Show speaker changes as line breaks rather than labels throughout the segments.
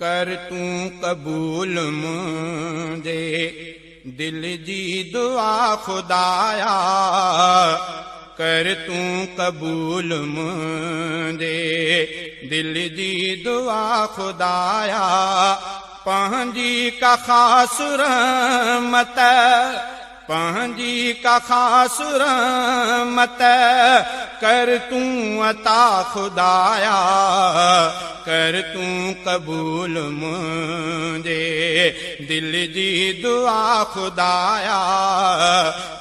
कर तूं कबूल मुंहिंजे दिल जी दुआ खुदाया कर तूं कबूल मुंहिंजे दिल जी दुआ खुदाया पंहिंजी का ख़ासि रहमत पंहिंजी का ख़ासि रहमत कर तूं अता खुदाया कर तूं कबूल मुंहिंजे दिल जी दुआ खुदाया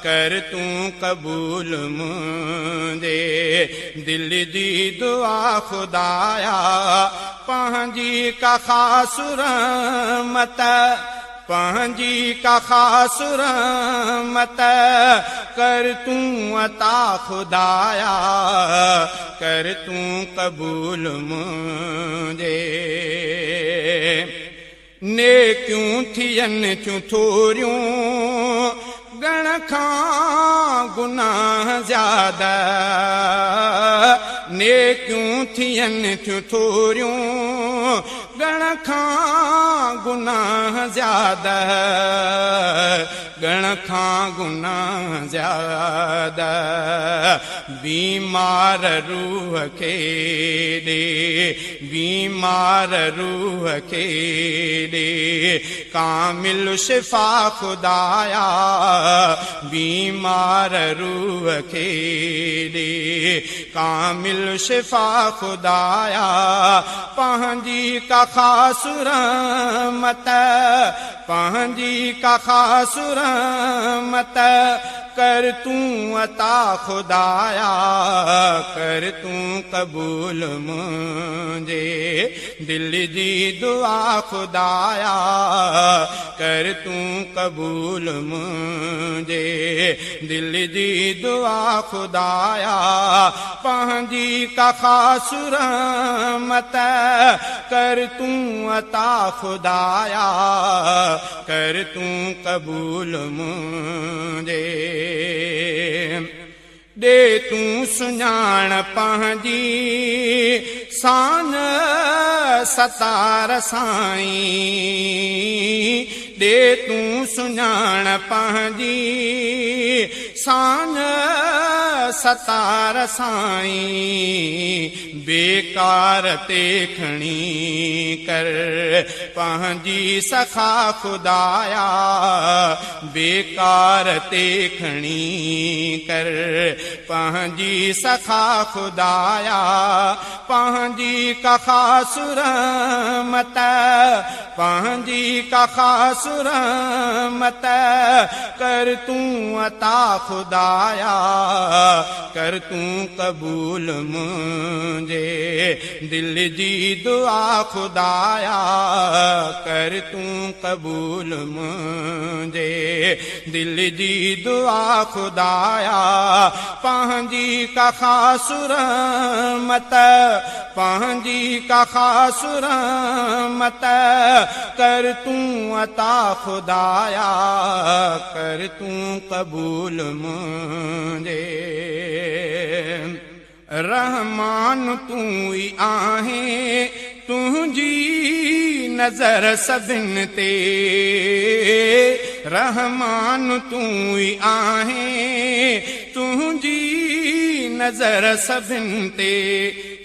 कर तूं कबूल मुंहिंजे दिल जी दुआ खुदाया पंहिंजी का ख़ासि रहमत पंहिंजी का ख़ासि रहमत कर तूं अता खुदाया कर तूं कबूल मुंहिंजे नेकियूं थियनि थियूं थोरियूं गण खां गुनाह ज़्यादा नेकियूं थियनि थियूं थोरियूं गण खां गुनाह ज़्यादा गण खां गुनाह ज़्यादा बीमार रूह खे ॾे बीमार रूह खे ॾे कामिल शिफ़ा खुदाया बीमार रूह खे ॾे कामिल शिफ़ा खुदाया पंहिंजी का ख़ासि रहमत पंहिंजी का ख़ासि रहमत कर तूं अता खुदाया कर तूं कबूल मुंहिंजे दिल जी दुआ खुदाया कर तूं कबूल मुंहिंजे दिल जी दुआ खुदाया पंहिंजी का ख़ासि रहमत कर तूं अता खुदाया कर तूं कबूल मुंहिंजे दे तूं सुञाण पंहिंजी शान सतार साईं दे तूं सुञाण पंहिंजी शान सतार साईं बेकार ते खणी कर पंहिंजी सखा खुदाया बेकार ते खणी कर पंहिंजी सखा खुदाया पंहिंजी का ख़ासि रहमत पंहिंजी का ख़ासि रहमत कर तूं अता खुदाया कर तूं कबूल मुंहिंजे दिल जी दुआ खुदाया कर तूं कबूल मुंहिंजे दिल जी दुआ खुदाया पंहिंजी का ख़ासि रहमत पंहिंजी का ख़ासि रहमत कर तूं अता खुदाया कर तूं कबूल मुंहिंजे रहमान तूं ई आहीं तुंहिंजी नज़र सभिनि ते रहमान तूं ई आहीं तुंहिंजी नज़र सभिनि ते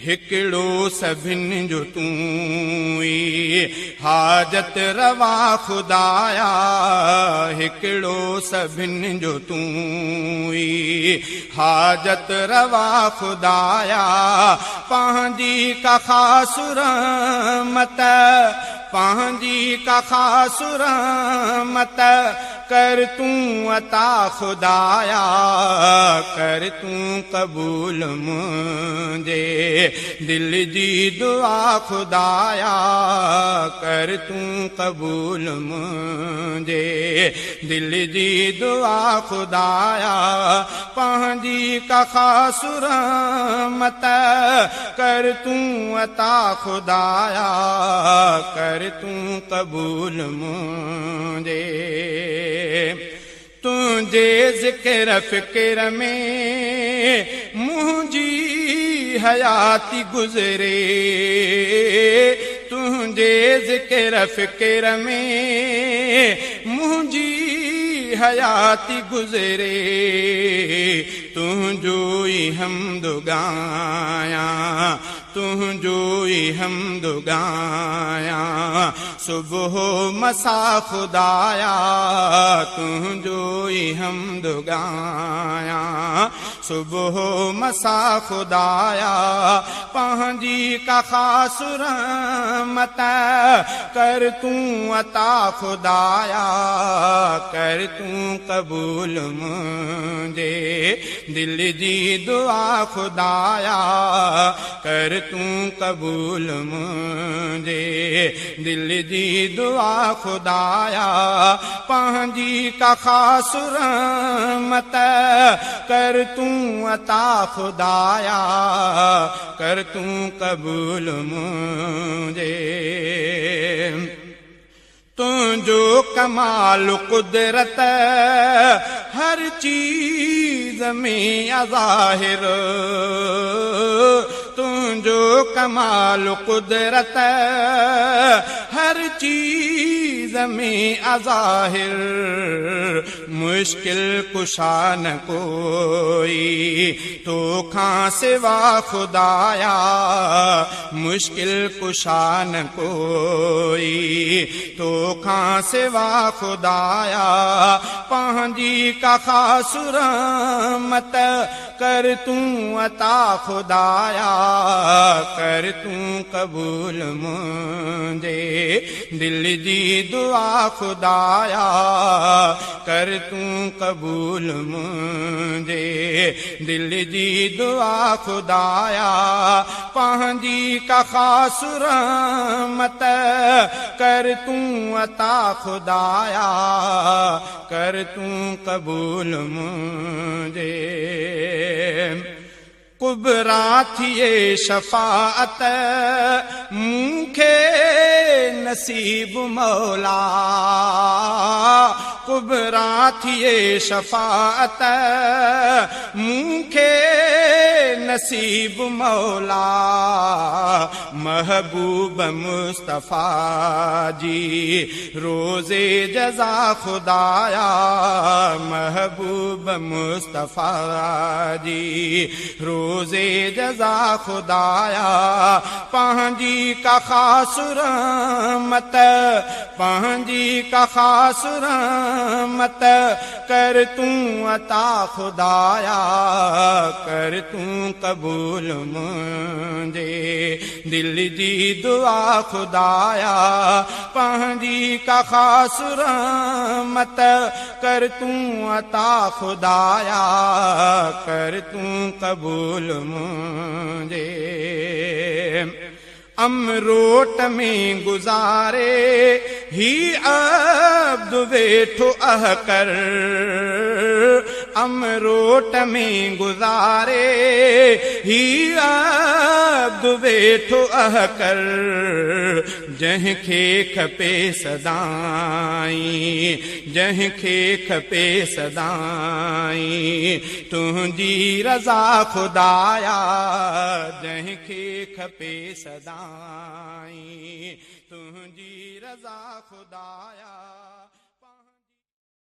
हिकिड़ो सभिनि जो तूं ई हाजत रवा खुदाया हिकिड़ो सभिनि जो तूं ई हाजत रवा खुदाया पंहिंजी का ख़ासि रहमत पंहिंजी का ख़ासि रहमत कर तूं अता खुदाया कर तूं कबूल मुंहिंजे दिल जी दुआ खुदाया कर तूं कबूल मुंहिंजे दिल जी दुआ खुदाया पंहिंजी का ख़ासि रहमत कर तूं अता खुदाया कर तूं कबूल मुंहिंजे तुंहिंजे ज़िक्र फ़िक्र में मुंहिंजी हयाती गुज़रे तुंहिंजे तुंहिंजे ज़िक्र फ़िक्र में मुंहिंजी हयाती गुज़रे तुंहिंजो ई हमद गायां तुंहिंजो ई हमद गायां सुबह मसा खुदाया तुंहिंजो ई हमद गायां सुबह मसा खुदाया पंहिंजी का ख़ास रहमत कर तूं अता खुदाया कर तूं कबूल मुंहिंजे दिल जी दुआ खुदाया कर तूं कबूल मुंहिंजे दिल जी दुआ खुदाया पंहिंजी का ख़ास रहमत कर तूं अता खुदाया कर तूं कबूल मुंहिंजे तुंहिंजो कमाल कुदरत हर चीज़ में अज़ाहिर तुंहिंजो कमाल कुदरत हर चीज़ में अज़ाहिर मुश्किल कुशा न कोई तोखां सिवा खुदाया मुश्किल कुशा न कोई तोखां सिवा खुदाया पंहिंजी का ख़ास रहमत कर तूं अता खुदाया कर तूं कबूल मुंहिंजे दिल जी दुआ खुदाया कर तूं कबूल मुंहिंजे दिल जी दुआ खुदाया पंहिंजी का ख़ास रहमत कर तूं अता खुदाया कर तूं कबूल मुंहिंजे कुबरा थिए शफ़ाअत मूंखे नसीब मौला कुबरा थिए शफ़ाअत मूंखे नसीब मौला महबूब मुस्तफ़ा जी रोज़े जज़ा खुदाया महबूब मुस्तफ़ा जी रोज़े जज़ा खुदाया पंहिंजी का ख़ास रहमत पंहिंजी का ख़ास रहमत कर तूं अता खुदाया कर तूं कबूल मुंहिंजे दिल जी दुआ खुदाया पंहिंजी का ख़ास रहमत कर तूं अता खुदाया कर तूं कबूल मुंहिंजे अमरोट में गुज़ारे ही अब्द वेठो अहकर अमरोट में गुज़ारे ही अब्द वेठो अहकर जंहिंखे खपे सदाई जंहिंखे खपे सदाई तुंहिंजी रज़ा खुदाया जंहिंखे खपे सदाई तुंहिंजी रज़ा खुदाया